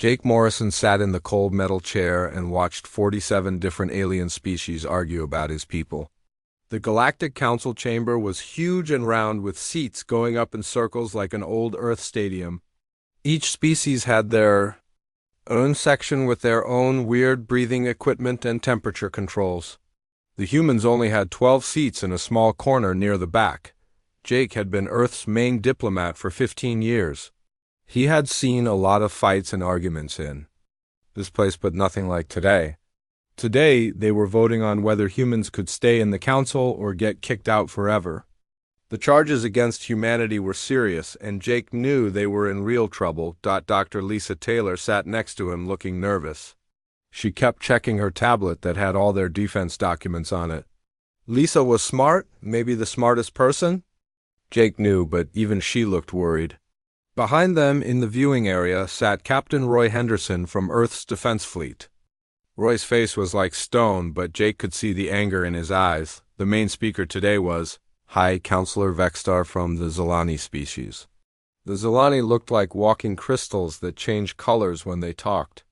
Jake Morrison sat in the cold metal chair and watched 47 different alien species argue about his people. The Galactic Council chamber was huge and round with seats going up in circles like an old Earth stadium. Each species had their own section with their own weird breathing equipment and temperature controls. The humans only had 12 seats in a small corner near the back. Jake had been Earth's main diplomat for 15 years. He had seen a lot of fights and arguments in this place, but nothing like today. Today, they were voting on whether humans could stay in the council or get kicked out forever. The charges against humanity were serious, and Jake knew they were in real trouble. Dr. Lisa Taylor sat next to him looking nervous. She kept checking her tablet that had all their defense documents on it. Lisa was smart, maybe the smartest person? Jake knew, but even she looked worried. Behind them, in the viewing area, sat Captain Roy Henderson from Earth's Defense Fleet. Roy's face was like stone, but Jake could see the anger in his eyes. The main speaker today was High Counselor Vextar from the Zilani species. The Zilani looked like walking crystals that changed colors when they talked.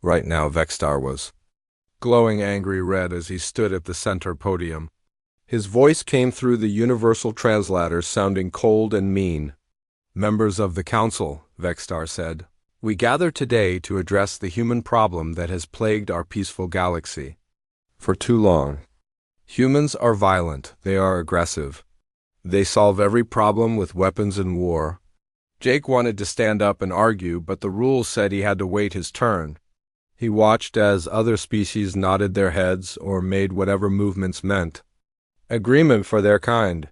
Right now, Vextar was glowing angry red as he stood at the center podium. His voice came through the universal translator, sounding cold and mean. "Members of the Council," Vextar said, "we gather today to address the human problem that has plagued our peaceful galaxy for too long. Humans are violent, they are aggressive. They solve every problem with weapons and war." Jake wanted to stand up and argue, but the rules said he had to wait his turn. He watched as other species nodded their heads or made whatever movements meant agreement for their kind.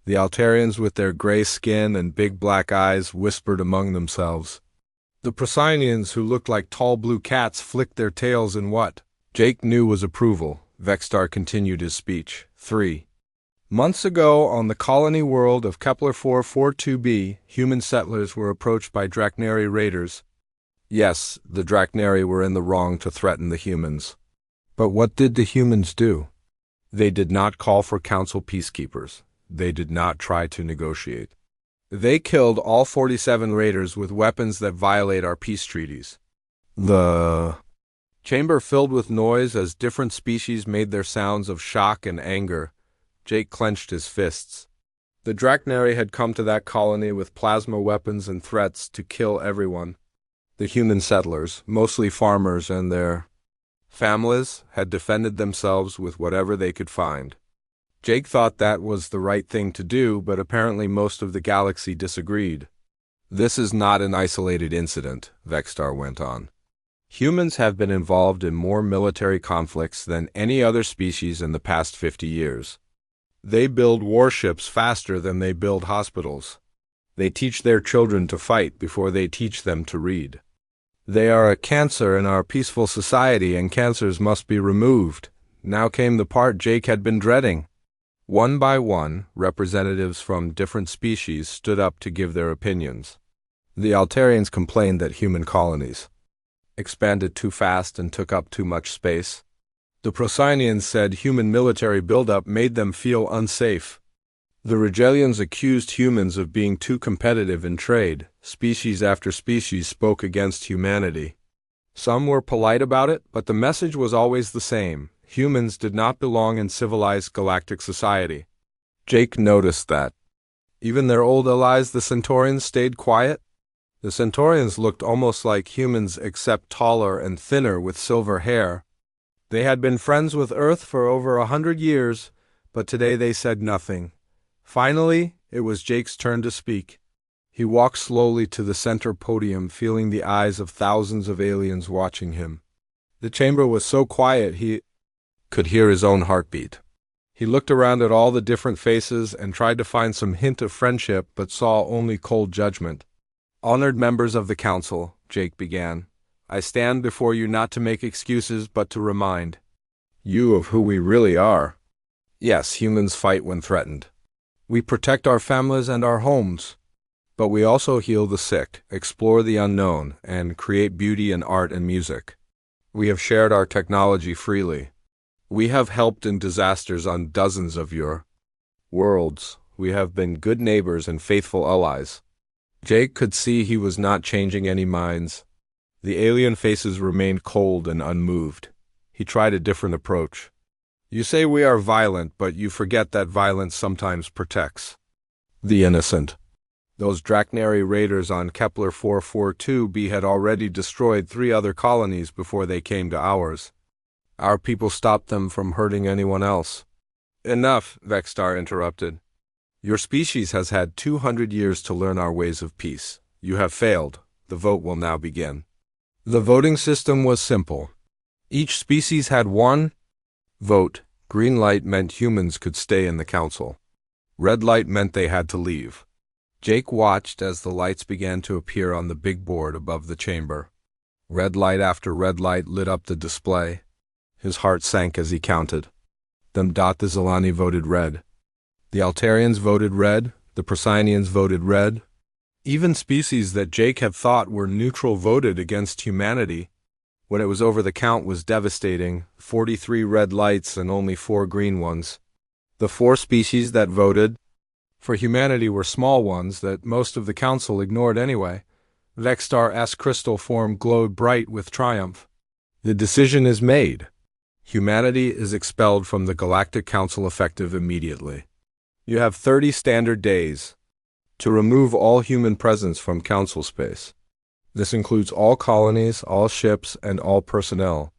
The Altarians with their gray skin and big black eyes whispered among themselves. The Procyon, who looked like tall blue cats, flicked their tails in what Jake knew was approval. Vextar continued his speech. 3 months ago, on the colony world of Kepler 442b, human settlers were approached by Draknari raiders. Yes, the Draknari were in the wrong to threaten the humans. But what did the humans do? They did not call for council peacekeepers. They did not try to negotiate. They killed all 47 raiders with weapons that violate our peace treaties. The chamber filled with noise as different species made their sounds of shock and anger. Jake clenched his fists. The Draknari had come to that colony with plasma weapons and threats to kill everyone. The human settlers, mostly farmers and their families, had defended themselves with whatever they could find. Jake thought that was the right thing to do, but apparently most of the galaxy disagreed. "This is not an isolated incident," Vextar went on. "Humans have been involved in more military conflicts than any other species in the past 50 years. They build warships faster than they build hospitals. They teach their children to fight before they teach them to read. They are a cancer in our peaceful society, and cancers must be removed." Now came the part Jake had been dreading. One by one, representatives from different species stood up to give their opinions. The Altarians complained that human colonies expanded too fast and took up too much space. The Procyon said human military buildup made them feel unsafe. The Rigelians accused humans of being too competitive in trade. Species after species spoke against humanity. Some were polite about it, but the message was always the same. Humans did not belong in civilized galactic society. Jake noticed that. Even their old allies, the Centaurians, stayed quiet. The Centaurians looked almost like humans, except taller and thinner with silver hair. They had been friends with Earth for over 100 years, but today they said nothing. Finally, it was Jake's turn to speak. He walked slowly to the center podium, feeling the eyes of thousands of aliens watching him. The chamber was so quiet he could hear his own heartbeat. He looked around at all the different faces and tried to find some hint of friendship, but saw only cold judgment. "Honored members of the council," Jake began, "I stand before you not to make excuses, but to remind you of who we really are. Yes, humans fight when threatened. We protect our families and our homes. But we also heal the sick, explore the unknown, and create beauty in art and music. We have shared our technology freely. We have helped in disasters on dozens of your worlds. We have been good neighbors and faithful allies." Jake could see he was not changing any minds. The alien faces remained cold and unmoved. He tried a different approach. You say we are violent, but you forget that violence sometimes protects the innocent. Those Drachnary raiders on Kepler 442b had already destroyed 3 other colonies before they came to ours. Our people stopped them from hurting anyone else. Enough, Vexstar interrupted. Your species has had 200 years to learn our ways of peace. You have failed. The vote will now begin. The voting system was simple. Each species had one vote. Green light meant humans could stay in the council. Red light meant they had to leave. Jake watched as the lights began to appear on the big board above the chamber. Red light after red light lit up the display. His heart sank as he counted. The Zalani voted red. The Altarians voted red. The Procyon voted red. Even species that Jake had thought were neutral voted against humanity. When it was over, the count was devastating, 43 red lights and only 4 green ones. The 4 species that voted for humanity were small ones that most of the council ignored anyway. Vexstar S crystal form glowed bright with triumph. The decision is made. Humanity is expelled from the Galactic Council effective immediately. You have 30 standard days to remove all human presence from council space. This includes all colonies, all ships, and all personnel.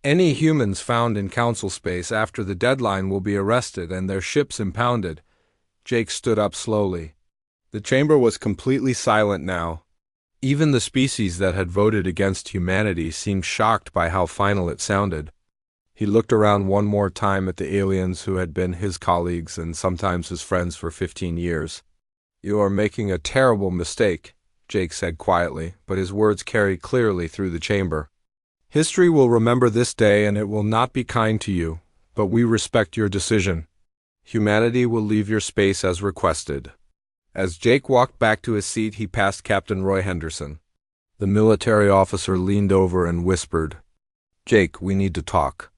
Any humans found in council space after the deadline will be arrested and their ships impounded. Jake stood up slowly. The chamber was completely silent now. Even the species that had voted against humanity seemed shocked by how final it sounded. He looked around one more time at the aliens who had been his colleagues and sometimes his friends for 15 years. You are making a terrible mistake, Jake said quietly, but his words carried clearly through the chamber. History will remember this day and it will not be kind to you, but we respect your decision. Humanity will leave your space as requested. As Jake walked back to his seat, he passed Captain Roy Henderson. The military officer leaned over and whispered, "Jake, we need to talk.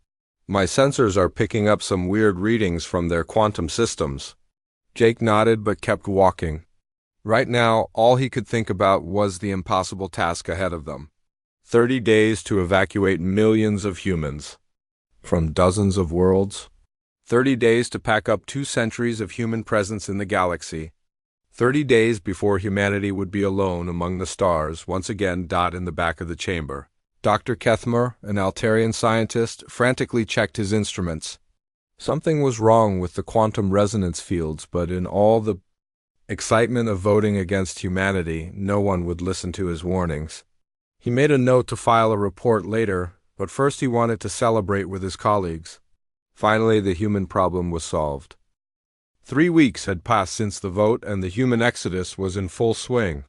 My sensors are picking up some weird readings from their quantum systems." Jake nodded but kept walking. Right now, all he could think about was the impossible task ahead of them. 30 days to evacuate millions of humans from dozens of worlds. 30 days to pack up 2 centuries of human presence in the galaxy. 30 days before humanity would be alone among the stars, once again. In the back of the chamber, Dr. Kethmer, an Altarian scientist, frantically checked his instruments. Something was wrong with the quantum resonance fields, but in all the excitement of voting against humanity, no one would listen to his warnings. He made a note to file a report later, but first he wanted to celebrate with his colleagues. Finally, the human problem was solved. 3 weeks had passed since the vote, and the human exodus was in full swing.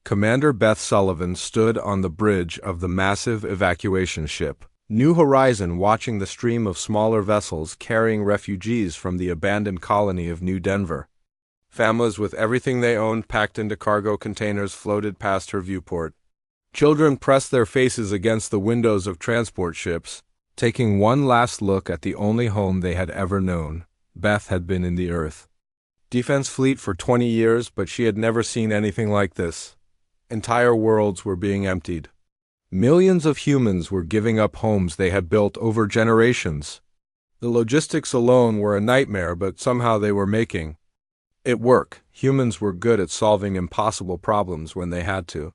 Commander Beth Sullivan stood on the bridge of the massive evacuation ship, New Horizon, watching the stream of smaller vessels carrying refugees from the abandoned colony of New Denver. Families with everything they owned packed into cargo containers floated past her viewport. Children pressed their faces against the windows of transport ships, taking one last look at the only home they had ever known. Beth had been in the Earth Defense Fleet for 20 years, but she had never seen anything like this. Entire worlds were being emptied. Millions of humans were giving up homes they had built over generations. The logistics alone were a nightmare, but somehow they were making it work. Humans were good at solving impossible problems when they had to.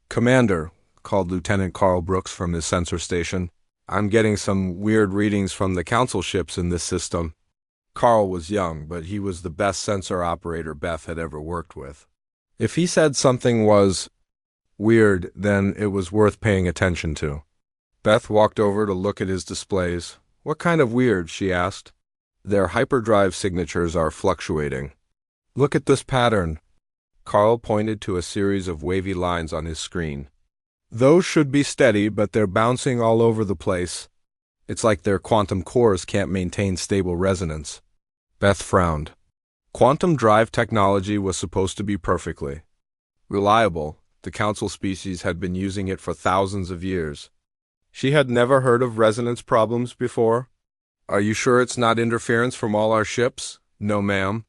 "Commander," called Lieutenant Carl Brooks from his sensor station, "I'm getting some weird readings from the council ships in this system." Carl was young, but he was the best sensor operator Beth had ever worked with. If he said something was weird, then it was worth paying attention to. Beth walked over to look at his displays. "What kind of weird?" she asked. "Their hyperdrive signatures are fluctuating. Look at this pattern." Carl pointed to a series of wavy lines on his screen. "Those should be steady, but they're bouncing all over the place. It's like their quantum cores can't maintain stable resonance." Beth frowned. Quantum drive technology was supposed to be perfectly reliable. The council species had been using it for thousands of years. She had never heard of resonance problems before. "Are you sure it's not interference from all our ships?" "No, ma'am.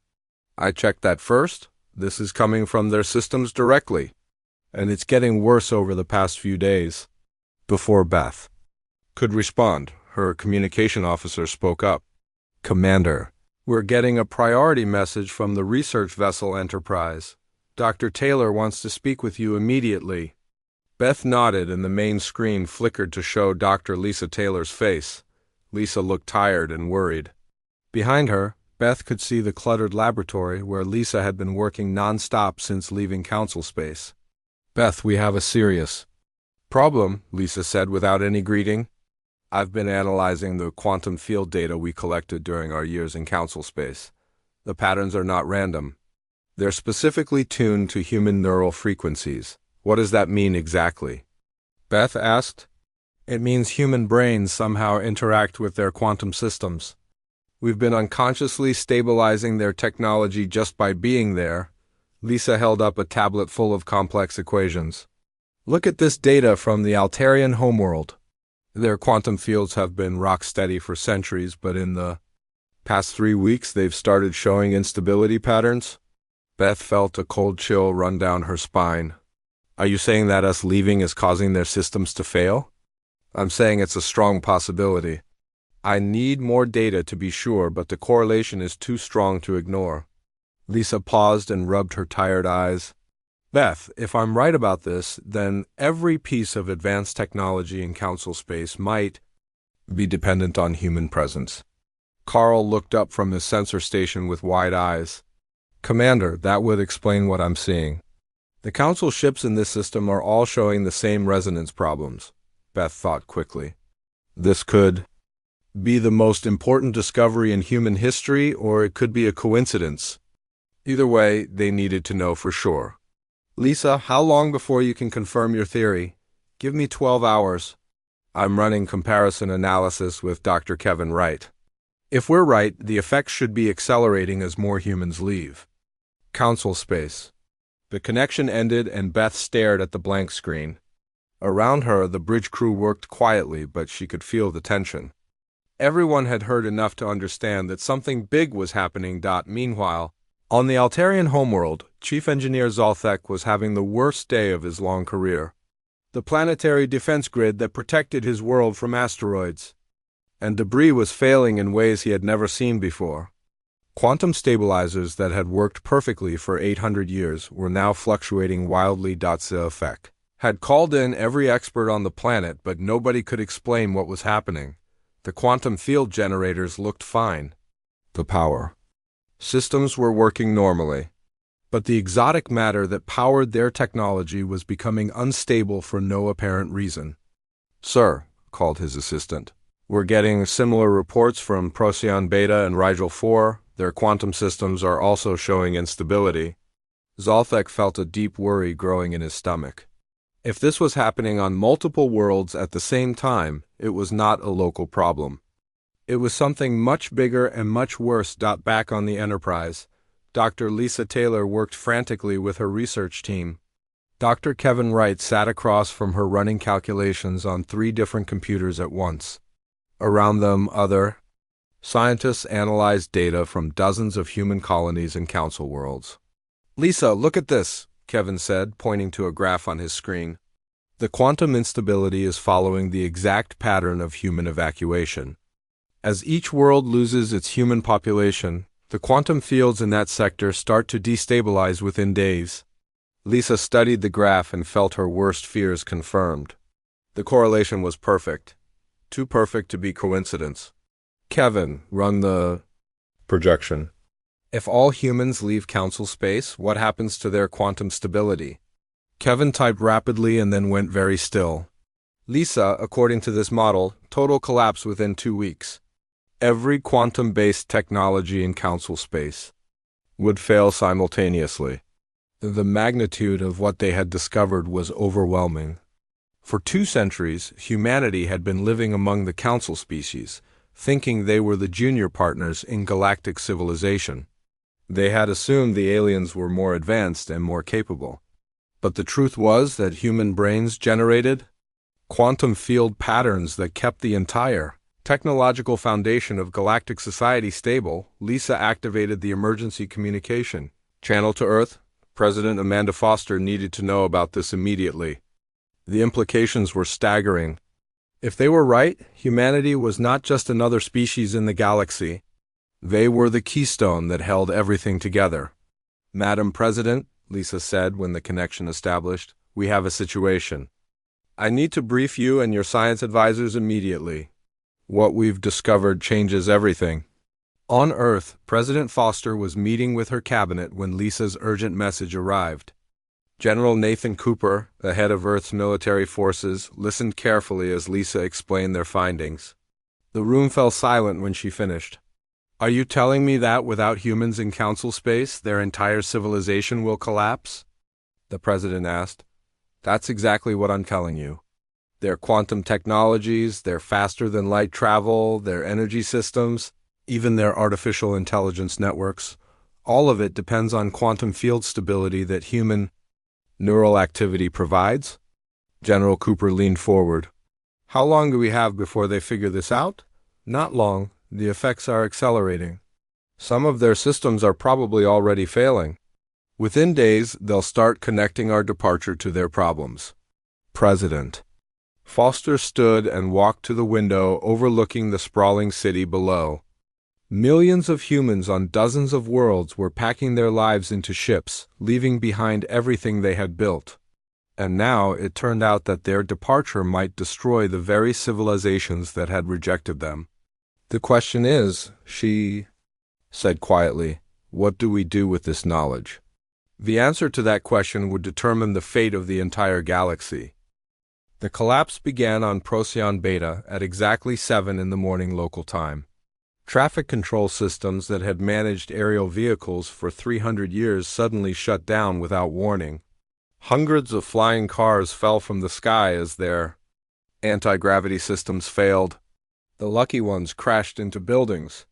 I checked that first. This is coming from their systems directly." and it's getting worse over the past few days. Before Beth could respond, her communication officer spoke up. Commander, we're getting a priority message from the research vessel Enterprise. Dr. Taylor wants to speak with you immediately. Beth nodded and the main screen flickered to show Dr. Lisa Taylor's face. Lisa looked tired and worried. Behind her, Beth could see the cluttered laboratory where Lisa had been working non-stop since leaving Council space. Beth, we have a serious problem, Lisa said without any greeting. I've been analyzing the quantum field data we collected during our years in Council space. The patterns are not random. They're specifically tuned to human neural frequencies. What does that mean exactly? Beth asked. It means human brains somehow interact with their quantum systems. We've been unconsciously stabilizing their technology just by being there. Lisa held up a tablet full of complex equations. Look at this data from the Altarian homeworld. Their quantum fields have been rock steady for centuries, but in the past 3 weeks they've started showing instability patterns. Beth felt a cold chill run down her spine. Are you saying that us leaving is causing their systems to fail? I'm saying it's a strong possibility. I need more data to be sure, but the correlation is too strong to ignore. Lisa paused and rubbed her tired eyes. Beth, if I'm right about this, then every piece of advanced technology in Council space might be dependent on human presence. Carl looked up from his sensor station with wide eyes. Commander, that would explain what I'm seeing. The Council ships in this system are all showing the same resonance problems, Beth thought quickly. This could be the most important discovery in human history, or it could be a coincidence. Either way, they needed to know for sure. Lisa, how long before you can confirm your theory? Give me 12 hours. I'm running comparison analysis with Dr. Kevin Wright. If we're right, the effects should be accelerating as more humans leave Council space. The connection ended and Beth stared at the blank screen. Around her, the bridge crew worked quietly, but she could feel the tension. Everyone had heard enough to understand that something big was happening. Meanwhile, on the Altarian homeworld, Chief Engineer Zolthek was having the worst day of his long career. The planetary defense grid that protected his world from asteroids and debris was failing in ways he had never seen before. Quantum stabilizers that had worked perfectly for 800 years were now fluctuating wildly. Effect had called in every expert on the planet, but nobody could explain what was happening. The quantum field generators looked fine. The power systems were working normally, but the exotic matter that powered their technology was becoming unstable for no apparent reason. Sir, called his assistant, we're getting similar reports from Procyon Beta and Rigel 4. Their quantum systems are also showing instability. Zolthek felt a deep worry growing in his stomach. If this was happening on multiple worlds at the same time, it was not a local problem. It was something much bigger and much worse. Back on the Enterprise, Dr. Lisa Taylor worked frantically with her research team. Dr. Kevin Wright sat across from her running calculations on 3 different computers at once. Around them, other scientists analyzed data from dozens of human colonies and Council worlds. Lisa, look at this, Kevin said, pointing to a graph on his screen. The quantum instability is following the exact pattern of human evacuation. As each world loses its human population, the quantum fields in that sector start to destabilize within days. Lisa studied the graph and felt her worst fears confirmed. The correlation was perfect. Too perfect to be coincidence. Kevin, run the projection. If all humans leave Council space, what happens to their quantum stability? Kevin typed rapidly and then went very still. Lisa, according to this model, total collapse within 2 weeks. Every quantum-based technology in Council space would fail simultaneously. The magnitude of what they had discovered was overwhelming. For 2 centuries, humanity had been living among the Council species, thinking they were the junior partners in galactic civilization. They had assumed the aliens were more advanced and more capable. But the truth was that human brains generated quantum field patterns that kept the entire technological foundation of galactic society stable. Lisa activated the emergency communication channel to Earth. President Amanda Foster needed to know about this immediately. The implications were staggering. If they were right, humanity was not just another species in the galaxy. They were the keystone that held everything together. "Madam President," Lisa said when the connection established, "we have a situation. I need to brief you and your science advisors immediately. What we've discovered changes everything." On Earth, President Foster was meeting with her cabinet when Lisa's urgent message arrived. General Nathan Cooper, the head of Earth's military forces, listened carefully as Lisa explained their findings. The room fell silent when she finished. "Are you telling me that without humans in council space, their entire civilization will collapse?" the president asked. "That's exactly what I'm telling you. Their quantum technologies, their faster-than-light travel, their energy systems, even their artificial intelligence networks, all of it depends on quantum field stability that human neural activity provides." General Cooper leaned forward. "How long do we have before they figure this out?" "Not long. The effects are accelerating. Some of their systems are probably already failing. Within days, they'll start connecting our departure to their problems." President Foster stood and walked to the window overlooking the sprawling city below. Millions of humans on dozens of worlds were packing their lives into ships, leaving behind everything they had built. And now it turned out that their departure might destroy the very civilizations that had rejected them. "The question is," she said quietly, "what do we do with this knowledge?" The answer to that question would determine the fate of the entire galaxy. The collapse began on Procyon Beta at exactly 7 in the morning local time. Traffic control systems that had managed aerial vehicles for 300 years suddenly shut down without warning. Hundreds of flying cars fell from the sky as their anti-gravity systems failed. The lucky ones crashed into buildings.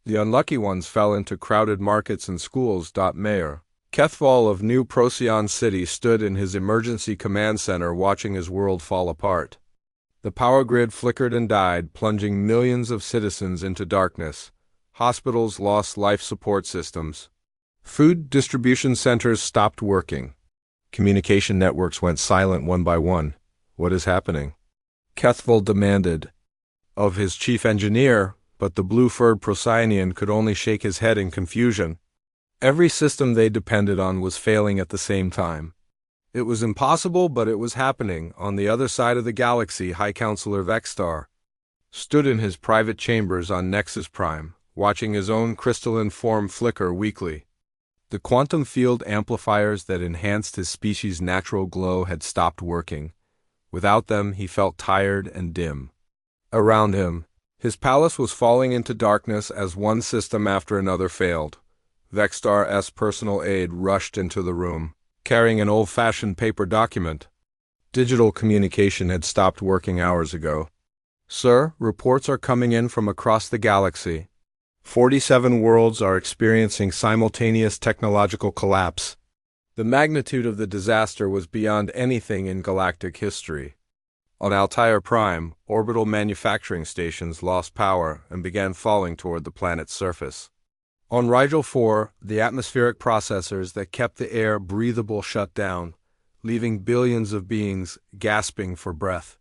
The unlucky ones fell into crowded markets and schools. Mayor Kethval of New Procyon City stood in his emergency command center watching his world fall apart. The power grid flickered and died, plunging millions of citizens into darkness. Hospitals lost life support systems. Food distribution centers stopped working. Communication networks went silent one by one. "What is happening?" Kethval demanded of his chief engineer, but the blue-furred Procyonian could only shake his head in confusion. Every system they depended on was failing at the same time. It was impossible, but it was happening. On the other side of the galaxy, High Counselor Vextar stood in his private chambers on Nexus Prime, watching his own crystalline form flicker weakly. The quantum field amplifiers that enhanced his species' natural glow had stopped working. Without them, he felt tired and dim. Around him, his palace was falling into darkness as one system after another failed. Vextar's personal aide rushed into the room, carrying an old-fashioned paper document. Digital communication had stopped working hours ago. "Sir, reports are coming in from across the galaxy. 47 worlds are experiencing simultaneous technological collapse." The magnitude of the disaster was beyond anything in galactic history. On Altair Prime, orbital manufacturing stations lost power and began falling toward the planet's surface. On Rigel 4, the atmospheric processors that kept the air breathable shut down, leaving billions of beings gasping for breath.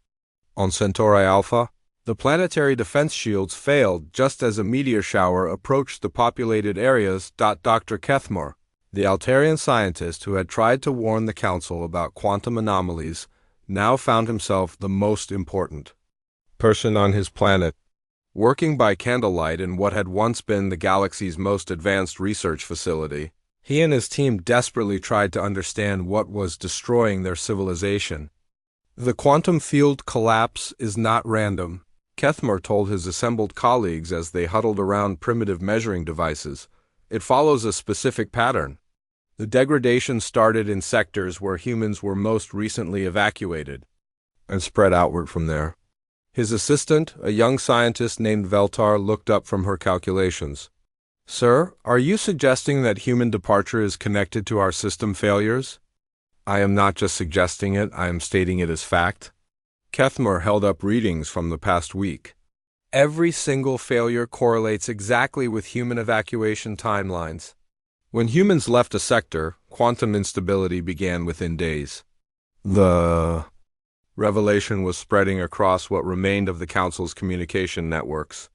On Centauri Alpha, the planetary defense shields failed just as a meteor shower approached the populated areas. Dr. Kethmore, the Altarian scientist who had tried to warn the Council about quantum anomalies, now found himself the most important person on his planet. Working by candlelight in what had once been the galaxy's most advanced research facility, he and his team desperately tried to understand what was destroying their civilization. "The quantum field collapse is not random," Kethmore told his assembled colleagues as they huddled around primitive measuring devices. "It follows a specific pattern. The degradation started in sectors where humans were most recently evacuated, and spread outward from there." His assistant, a young scientist named Veltar, looked up from her calculations. "Sir, are you suggesting that human departure is connected to our system failures?" "I am not just suggesting it, I am stating it as fact." Kethmore held up readings from the past week. Every single failure correlates exactly with human evacuation timelines. When humans left a sector, Quantum instability began within days. The revelation was spreading across what remained of the Council's communication networks.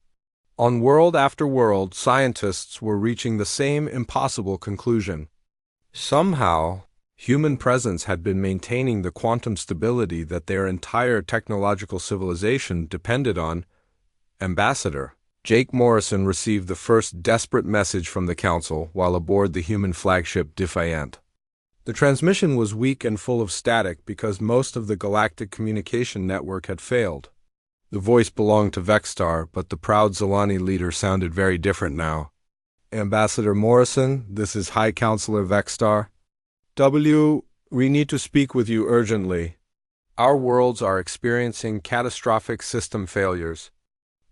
On world after world, scientists were reaching the same impossible conclusion. Somehow, human presence had been maintaining the quantum stability that their entire technological civilization depended on. Ambassador Jake Morrison received the first desperate message from the Council while aboard the human flagship Defiant. The transmission was weak and full of static because most of the galactic communication network had failed. The voice belonged to Vexstar, but the proud Zilani leader sounded very different now. Ambassador Morrison, this is High Counselor Vexstar. We need to speak with you urgently. Our worlds are experiencing catastrophic system failures.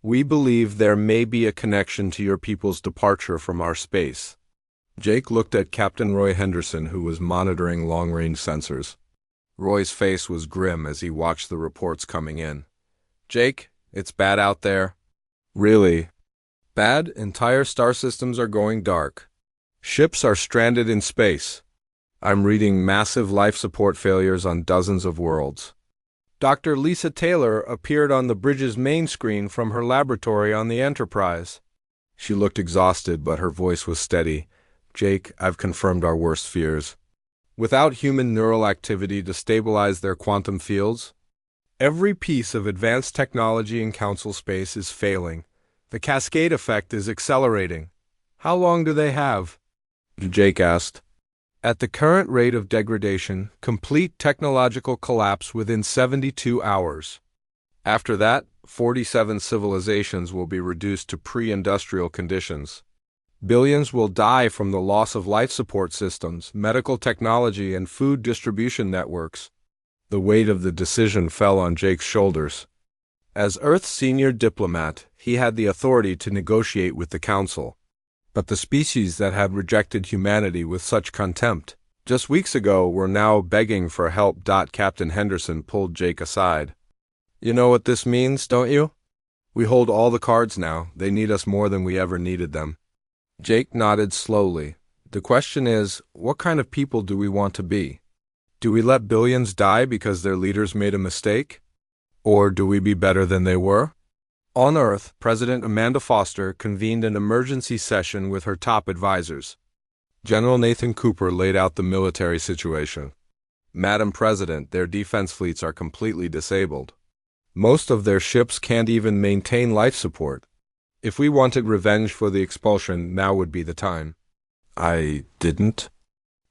We believe there may be a connection to your people's departure from our space. Jake looked at Captain Roy Henderson, who was monitoring long-range sensors. Roy's face was grim as he watched the reports coming in. Jake, it's bad out there. Really? Bad? Entire star systems are going dark. Ships are stranded in space. I'm reading massive life support failures on dozens of worlds. Dr. Lisa Taylor appeared on the bridge's main screen from her laboratory on the Enterprise. She looked exhausted, but her voice was steady. Jake, I've confirmed our worst fears. Without human neural activity to stabilize their quantum fields, every piece of advanced technology in Council space is failing. The cascade effect is accelerating. How long do they have? Jake asked. At the current rate of degradation, complete technological collapse within 72 hours. After that, 47 civilizations will be reduced to pre-industrial conditions. Billions will die from the loss of life support systems, medical technology, and food distribution networks. The weight of the decision fell on Jake's shoulders. As Earth's senior diplomat, he had the authority to negotiate with the Council. But the species that had rejected humanity with such contempt just weeks ago were now begging for help. Captain Henderson pulled Jake aside. You know what this means, don't you? We hold all the cards now. They need us more than we ever needed them. Jake nodded slowly. The question is, what kind of people do we want to be? Do we let billions die because their leaders made a mistake? Or do we be better than they were? On Earth, President Amanda Foster convened an emergency session with her top advisors. General Nathan Cooper laid out the military situation. Madam President, their defense fleets are completely disabled. Most of their ships can't even maintain life support. If we wanted revenge for the expulsion, now would be the time. I didn't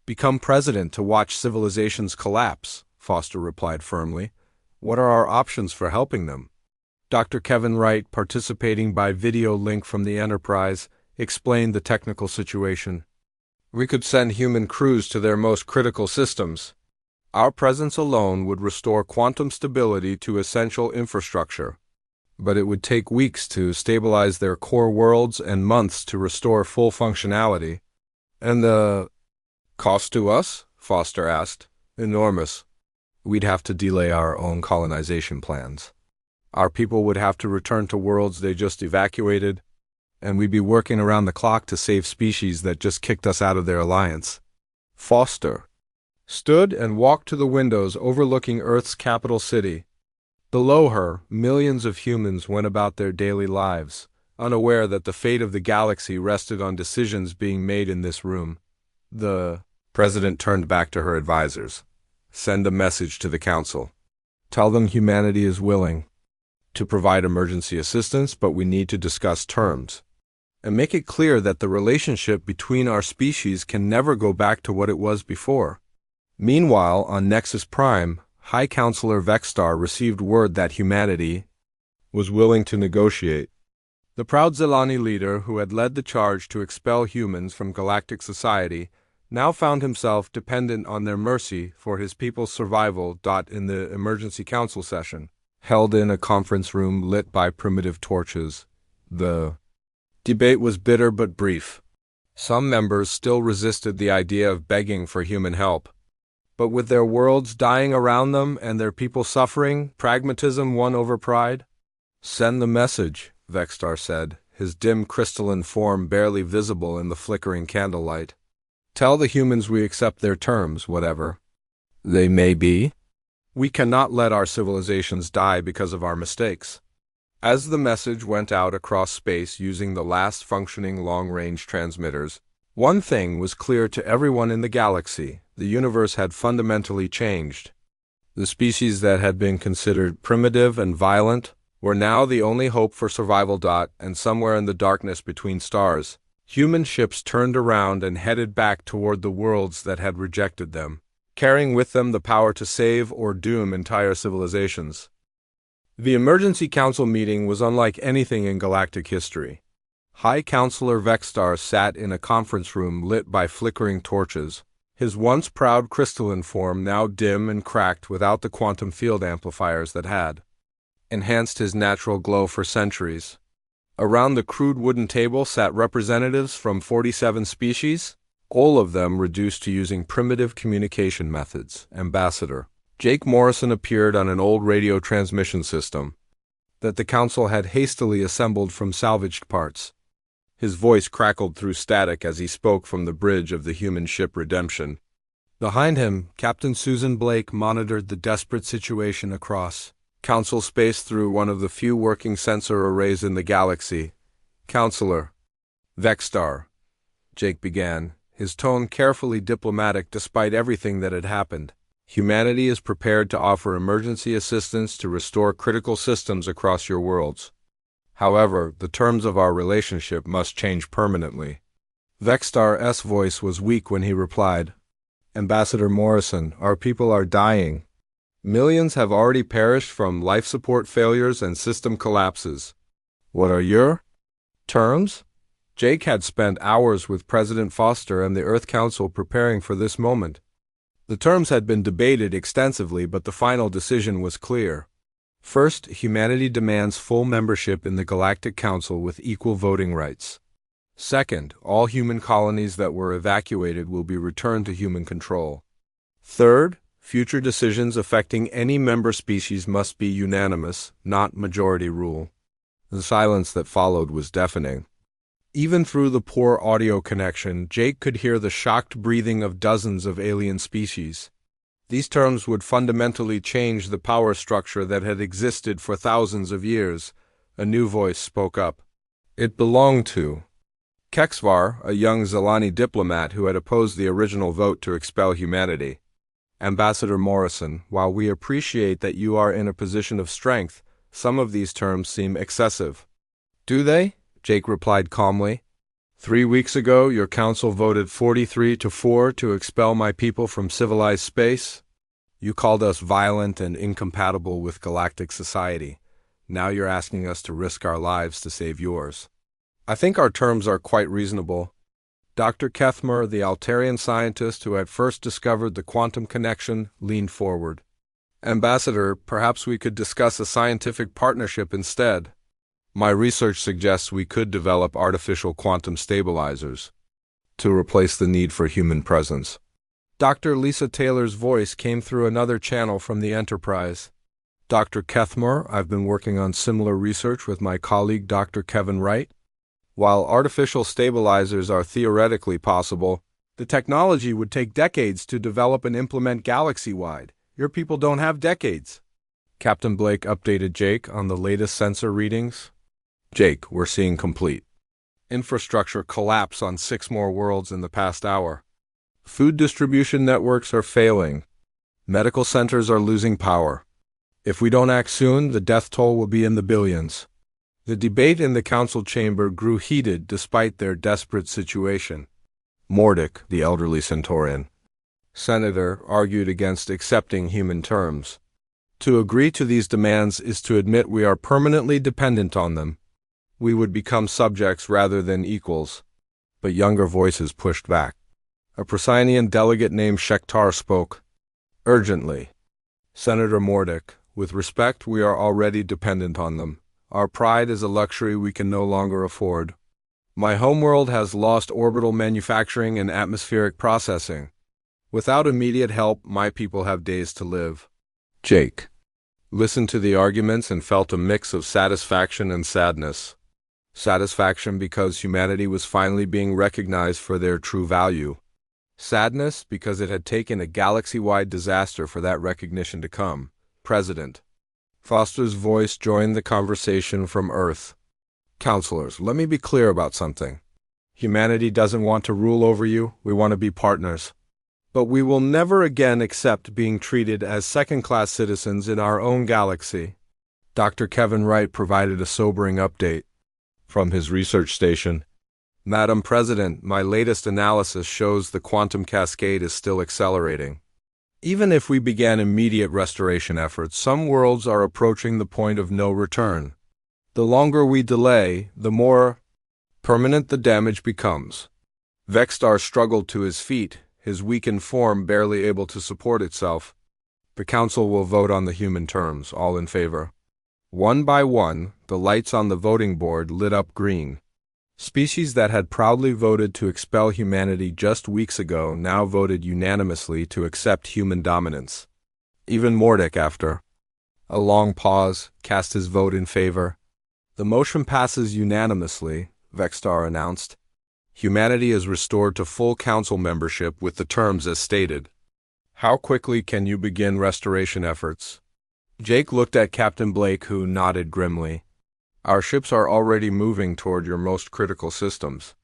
become president to watch civilizations collapse, Foster replied firmly. What are our options for helping them? Dr. Kevin Wright, participating by video link from the Enterprise, explained the technical situation. We could send human crews to their most critical systems. Our presence alone would restore quantum stability to essential infrastructure. But it would take weeks to stabilize their core worlds and months to restore full functionality. And the cost to us? Foster asked. Enormous. We'd have to delay our own colonization plans. Our people would have to return to worlds they just evacuated, and we'd be working around the clock to save species that just kicked us out of their alliance. Foster stood and walked to the windows overlooking Earth's capital city. Below her, millions of humans went about their daily lives, unaware that the fate of the galaxy rested on decisions being made in this room. The president turned back to her advisors. Send a message to the Council. Tell them humanity is willing to provide emergency assistance, but we need to discuss terms. And make it clear that the relationship between our species can never go back to what it was before. Meanwhile, on Nexus Prime, High Counselor Vexstar received word that humanity was willing to negotiate. The proud Zilani leader, who had led the charge to expel humans from galactic society, now found himself dependent on their mercy for his people's survival. In the emergency council session, held in a conference room lit by primitive torches, the debate was bitter but brief. Some members still resisted the idea of begging for human help. But with their worlds dying around them and their people suffering, pragmatism won over pride. Send the message, Vexstar said, his dim crystalline form barely visible in the flickering candlelight. Tell the humans we accept their terms, whatever they may be. We cannot let our civilizations die because of our mistakes. As the message went out across space using the last functioning long-range transmitters, one thing was clear to everyone in the galaxy: the universe had fundamentally changed. The species that had been considered primitive and violent were now the only hope for survival. And somewhere in the darkness between stars, human ships turned around and headed back toward the worlds that had rejected them, carrying with them the power to save or doom entire civilizations. The Emergency Council meeting was unlike anything in galactic history. High Counselor Vexstar sat in a conference room lit by flickering torches, his once proud crystalline form now dim and cracked without the quantum field amplifiers that had enhanced his natural glow for centuries. Around the crude wooden table sat representatives from 47 species, all of them reduced to using primitive communication methods. Ambassador Jake Morrison appeared on an old radio transmission system that the council had hastily assembled from salvaged parts. His voice crackled through static as he spoke from the bridge of the human ship Redemption. Behind him, Captain Susan Blake monitored the desperate situation across council space through one of the few working sensor arrays in the galaxy. Counselor Vexstar, Jake began, his tone carefully diplomatic despite everything that had happened. Humanity is prepared to offer emergency assistance to restore critical systems across your worlds. However, the terms of our relationship must change permanently. Vexstar's voice was weak when he replied, Ambassador Morrison, our people are dying. Millions have already perished from life support failures and system collapses. What are your terms? Jake had spent hours with President Foster and the Earth Council preparing for this moment. The terms had been debated extensively, but the final decision was clear. First, humanity demands full membership in the Galactic Council with equal voting rights. Second, all human colonies that were evacuated will be returned to human control. Third, future decisions affecting any member species must be unanimous, not majority rule. The silence that followed was deafening. Even through the poor audio connection, Jake could hear the shocked breathing of dozens of alien species. These terms would fundamentally change the power structure that had existed for thousands of years. A new voice spoke up. It belonged to Kexvar, a young Zelani diplomat who had opposed the original vote to expel humanity. Ambassador Morrison, while we appreciate that you are in a position of strength, some of these terms seem excessive. Do they? Jake replied calmly. 3 weeks ago, your council voted 43-4 to expel my people from civilized space. You called us violent and incompatible with galactic society. Now you're asking us to risk our lives to save yours. I think our terms are quite reasonable. Dr. Kethmer, the Altarian scientist who had first discovered the quantum connection, leaned forward. Ambassador, perhaps we could discuss a scientific partnership instead. My research suggests we could develop artificial quantum stabilizers to replace the need for human presence. Dr. Lisa Taylor's voice came through another channel from the Enterprise. Dr. Kethmer, I've been working on similar research with my colleague Dr. Kevin Wright. While artificial stabilizers are theoretically possible, the technology would take decades to develop and implement galaxy-wide. Your people don't have decades. Captain Blake updated Jake on the latest sensor readings. Jake, we're seeing complete infrastructure collapse on 6 more worlds in the past hour. Food distribution networks are failing. Medical centers are losing power. If we don't act soon, the death toll will be in the billions. The debate in the council chamber grew heated despite their desperate situation. Mordic, the elderly Centaurian senator, argued against accepting human terms. To agree to these demands is to admit we are permanently dependent on them. We would become subjects rather than equals. But younger voices pushed back. A Procyon delegate named Shektar spoke. Urgently. Senator Mordic, with respect, we are already dependent on them. Our pride is a luxury we can no longer afford. My homeworld has lost orbital manufacturing and atmospheric processing. Without immediate help, my people have days to live. Jake listened to the arguments and felt a mix of satisfaction and sadness. Satisfaction because humanity was finally being recognized for their true value. Sadness because it had taken a galaxy-wide disaster for that recognition to come. President Foster's voice joined the conversation from Earth. Counselors, let me be clear about something. Humanity doesn't want to rule over you, we want to be partners. But we will never again accept being treated as second-class citizens in our own galaxy. Dr. Kevin Wright provided a sobering update from his research station. Madam President, my latest analysis shows the quantum cascade is still accelerating. Even if we began immediate restoration efforts, some worlds are approaching the point of no return. The longer we delay, the more permanent the damage becomes. Vexstar struggled to his feet, his weakened form barely able to support itself. The Council will vote on the human terms, all in favor. One by one, the lights on the voting board lit up green. Species that had proudly voted to expel humanity just weeks ago now voted unanimously to accept human dominance. Even Mordek, after a long pause, cast his vote in favor. The motion passes unanimously, Vexstar announced. Humanity is restored to full council membership with the terms as stated. How quickly can you begin restoration efforts? Jake looked at Captain Blake, who nodded grimly. Our ships are already moving toward your most critical systems.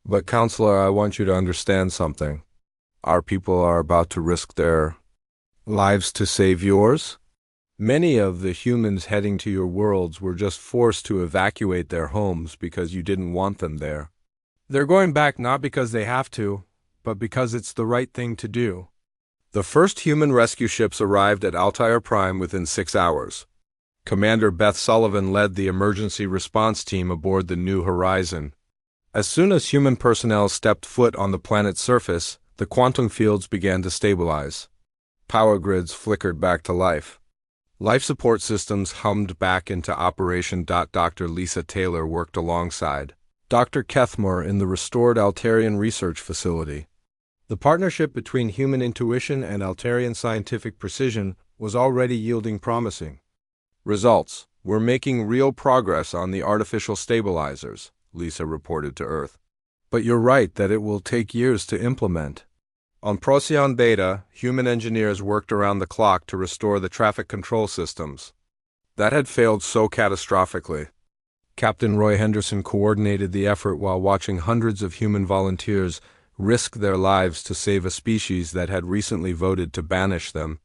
But, Counselor, I want you to understand something. Our people are about to risk their lives to save yours. Many of the humans heading to your worlds were just forced to evacuate their homes because you didn't want them there. They're going back not because they have to, but because it's the right thing to do. The first human rescue ships arrived at Altair Prime within 6 hours. Commander Beth Sullivan led the emergency response team aboard the New Horizon. As soon as human personnel stepped foot on the planet's surface, the quantum fields began to stabilize. Power grids flickered back to life. Life support systems hummed back into operation. Dr. Lisa Taylor worked alongside Dr. Kethmore in the restored Altarian research facility. The partnership between human intuition and Altarian scientific precision was already yielding promising results. We're making real progress on the artificial stabilizers, Lisa reported to Earth. But you're right that it will take years to implement. On Procyon Beta, human engineers worked around the clock to restore the traffic control systems. That had failed so catastrophically. Captain Roy Henderson coordinated the effort while watching hundreds of human volunteers risk their lives to save a species that had recently voted to banish them.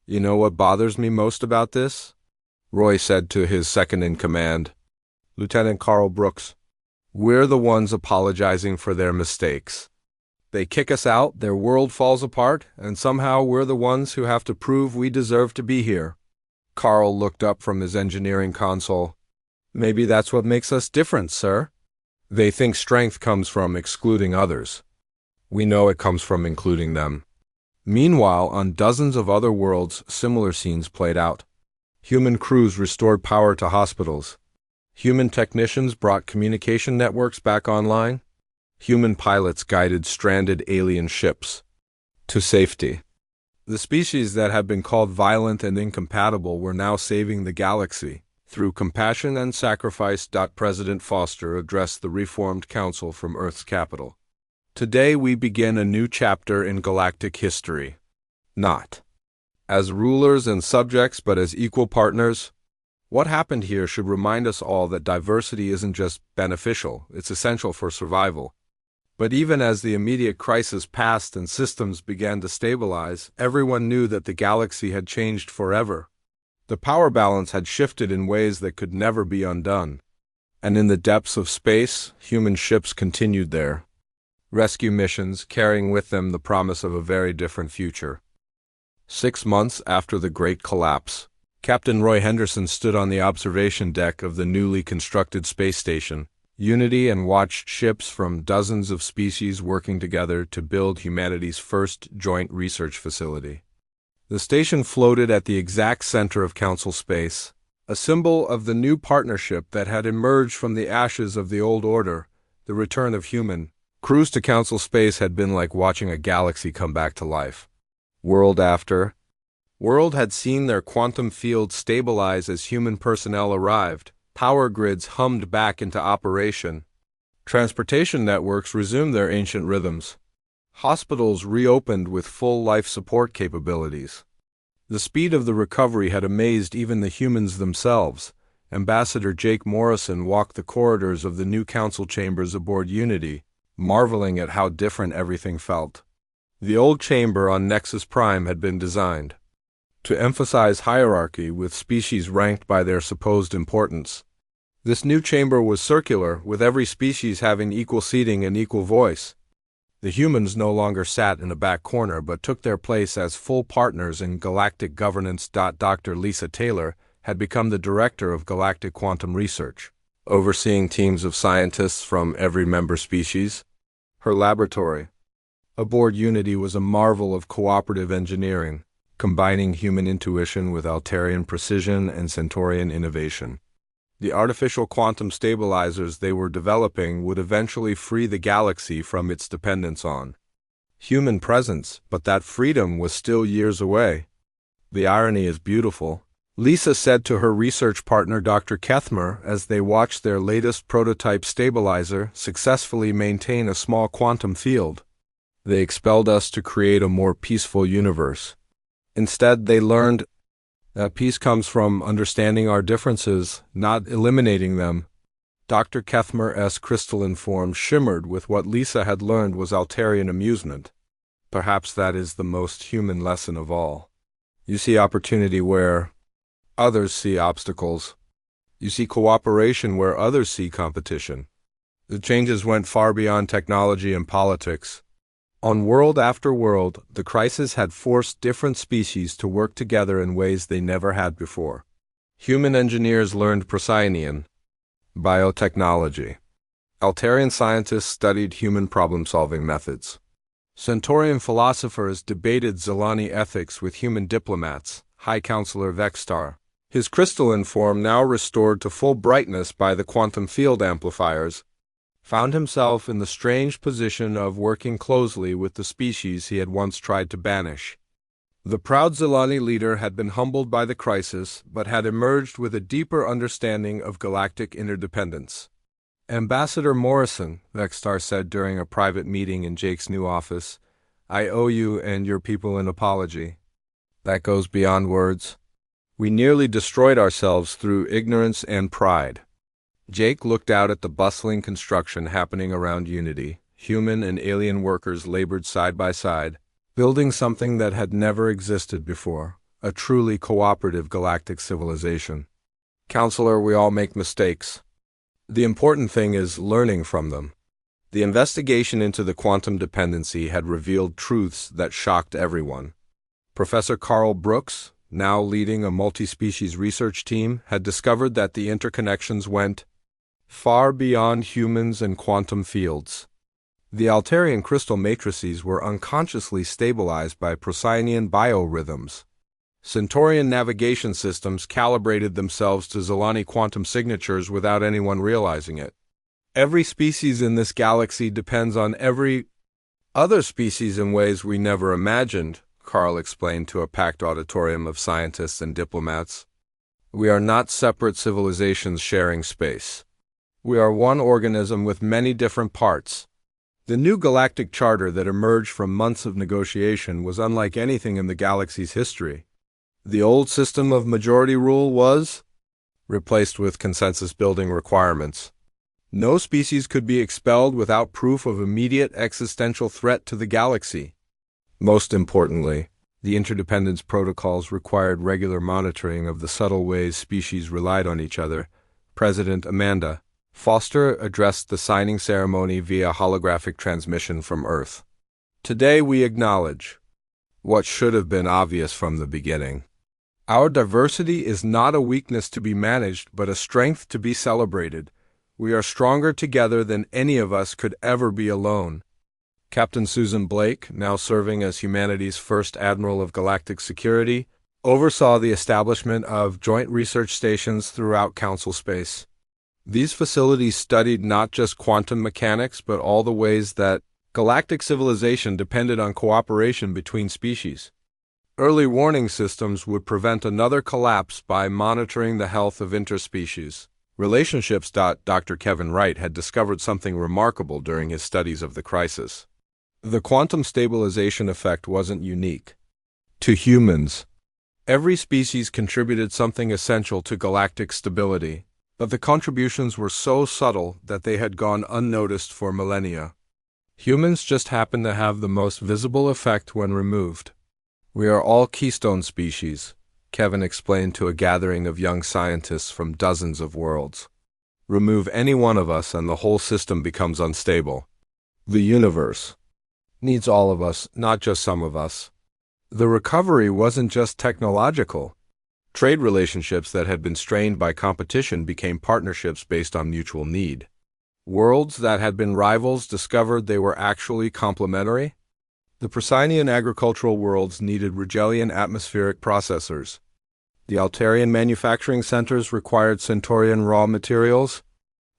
You know what bothers me most about this? Roy said to his second-in-command, Lieutenant Carl Brooks. We're the ones apologizing for their mistakes. They kick us out, their world falls apart, and somehow we're the ones who have to prove we deserve to be here. Carl looked up from his engineering console. Maybe that's what makes us different, sir. They think strength comes from excluding others. We know it comes from including them. Meanwhile, on dozens of other worlds, similar scenes played out. Human crews restored power to hospitals. Human technicians brought communication networks back online. Human pilots guided stranded alien ships to safety. The species that had been called violent and incompatible were now saving the galaxy through compassion and sacrifice. President Foster addressed the reformed council from Earth's capital. Today we begin a new chapter in galactic history. Not as rulers and subjects, but as equal partners. What happened here should remind us all that diversity isn't just beneficial, it's essential for survival. But even as the immediate crisis passed and systems began to stabilize, everyone knew that the galaxy had changed forever. The power balance had shifted in ways that could never be undone. And in the depths of space, human ships continued their rescue missions, carrying with them the promise of a very different future. 6 months after the Great Collapse, Captain Roy Henderson stood on the observation deck of the newly constructed space station, Unity, and watched ships from dozens of species working together to build humanity's first joint research facility. The station floated at the exact center of Council space, a symbol of the new partnership that had emerged from the ashes of the old order. The return of human crews to Council space had been like watching a galaxy come back to life. World after world had seen their quantum field stabilize as human personnel arrived. Power grids hummed back into operation. Transportation networks resumed their ancient rhythms. Hospitals reopened with full life support capabilities. The speed of the recovery had amazed even the humans themselves. Ambassador Jake Morrison walked the corridors of the new council chambers aboard Unity, marveling at how different everything felt. The old chamber on Nexus Prime had been designed to emphasize hierarchy with species ranked by their supposed importance. This new chamber was circular, with every species having equal seating and equal voice. The humans no longer sat in a back corner but took their place as full partners in galactic governance. Dr. Lisa Taylor had become the director of galactic quantum research, overseeing teams of scientists from every member species. Her laboratory aboard Unity was a marvel of cooperative engineering, combining human intuition with Altarian precision and Centaurian innovation. The artificial quantum stabilizers they were developing would eventually free the galaxy from its dependence on human presence, but that freedom was still years away. The irony is beautiful, Lisa said to her research partner Dr. Kethmer as they watched their latest prototype stabilizer successfully maintain a small quantum field. They expelled us to create a more peaceful universe. Instead, they learned that peace comes from understanding our differences, not eliminating them. Dr. Kethmer's crystalline form shimmered with what Lisa had learned was Altarian amusement. Perhaps that is the most human lesson of all. You see opportunity where others see obstacles. You see cooperation where others see competition. The changes went far beyond technology and politics. On world after world, the crisis had forced different species to work together in ways they never had before. Human engineers learned Procyon biotechnology. Altarian scientists studied human problem-solving methods. Centaurian philosophers debated Zilani ethics with human diplomats. High Counselor Vextar, his crystalline form now restored to full brightness by the quantum field amplifiers, found himself in the strange position of working closely with the species he had once tried to banish. The proud Zilani leader had been humbled by the crisis, but had emerged with a deeper understanding of galactic interdependence. Ambassador Morrison, Vextar said during a private meeting in Jake's new office, I owe you and your people an apology. That goes beyond words. We nearly destroyed ourselves through ignorance and pride. Jake looked out at the bustling construction happening around Unity. Human and alien workers labored side by side, building something that had never existed before, a truly cooperative galactic civilization. Counselor, we all make mistakes. The important thing is learning from them. The investigation into the quantum dependency had revealed truths that shocked everyone. Professor Carl Brooks, now leading a multi-species research team, had discovered that the interconnections went far beyond humans and quantum fields. The Altarian crystal matrices were unconsciously stabilized by Procyonian biorhythms. Centaurian navigation systems calibrated themselves to Zilani quantum signatures without anyone realizing it. Every species in this galaxy depends on every other species in ways we never imagined, Carl explained to a packed auditorium of scientists and diplomats. We are not separate civilizations sharing space. We are one organism with many different parts. The new galactic charter that emerged from months of negotiation was unlike anything in the galaxy's history. The old system of majority rule was replaced with consensus-building requirements. No species could be expelled without proof of immediate existential threat to the galaxy. Most importantly, the interdependence protocols required regular monitoring of the subtle ways species relied on each other. President Amanda Foster addressed the signing ceremony via holographic transmission from Earth. Today we acknowledge what should have been obvious from the beginning. Our diversity is not a weakness to be managed, but a strength to be celebrated. We are stronger together than any of us could ever be alone. Captain Susan Blake, now serving as humanity's first Admiral of Galactic Security, oversaw the establishment of joint research stations throughout Council space. These facilities studied not just quantum mechanics, but all the ways that galactic civilization depended on cooperation between species. Early warning systems would prevent another collapse by monitoring the health of interspecies relationships. Dr. Kevin Wright had discovered something remarkable during his studies of the crisis. The quantum stabilization effect wasn't unique to humans. Every species contributed something essential to galactic stability, but the contributions were so subtle that they had gone unnoticed for millennia. Humans just happened to have the most visible effect when removed. We are all keystone species, Kevin explained to a gathering of young scientists from dozens of worlds. Remove any one of us and the whole system becomes unstable. The universe needs all of us, not just some of us. The recovery wasn't just technological. Trade relationships that had been strained by competition became partnerships based on mutual need. Worlds that had been rivals discovered they were actually complementary. The Procyon agricultural worlds needed Rigelian atmospheric processors. The Altarian manufacturing centers required Centaurian raw materials.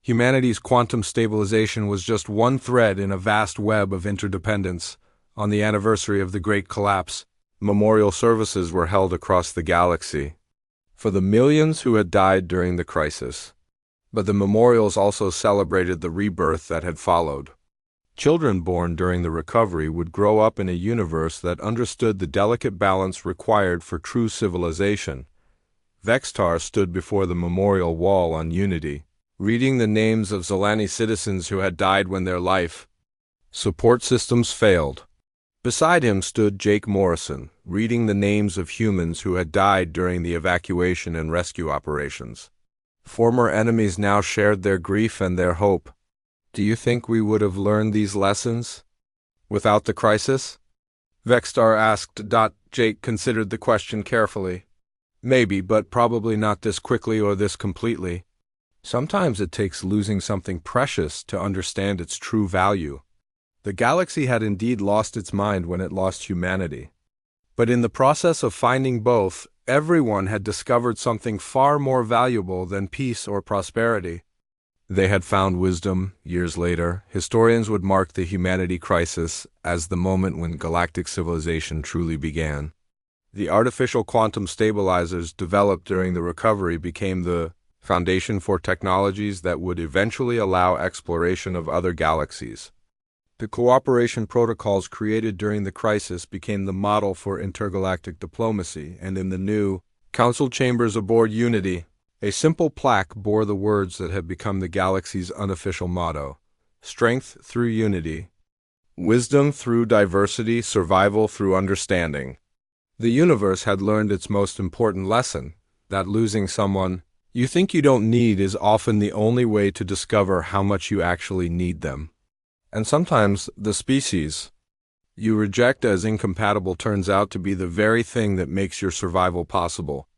Humanity's quantum stabilization was just one thread in a vast web of interdependence. On the anniversary of the Great Collapse, memorial services were held across the galaxy for the millions who had died during the crisis. But the memorials also celebrated the rebirth that had followed. Children born during the recovery would grow up in a universe that understood the delicate balance required for true civilization. Vextar stood before the memorial wall on Unity, reading the names of Zolani citizens who had died when their life support systems failed. Beside him stood Jake Morrison, reading the names of humans who had died during the evacuation and rescue operations. Former enemies now shared their grief and their hope. Do you think we would have learned these lessons without the crisis? Vextar asked. Jake considered the question carefully. Maybe, but probably not this quickly or this completely. Sometimes it takes losing something precious to understand its true value. The galaxy had indeed lost its mind when it lost humanity. But in the process of finding both, everyone had discovered something far more valuable than peace or prosperity. They had found wisdom. Years later, historians would mark the humanity crisis as the moment when galactic civilization truly began. The artificial quantum stabilizers developed during the recovery became the foundation for technologies that would eventually allow exploration of other galaxies. The cooperation protocols created during the crisis became the model for intergalactic diplomacy, and in the new council chambers aboard Unity, a simple plaque bore the words that had become the galaxy's unofficial motto: strength through unity, wisdom through diversity, survival through understanding. The universe had learned its most important lesson, that losing someone you think you don't need is often the only way to discover how much you actually need them. And sometimes the species you reject as incompatible turns out to be the very thing that makes your survival possible.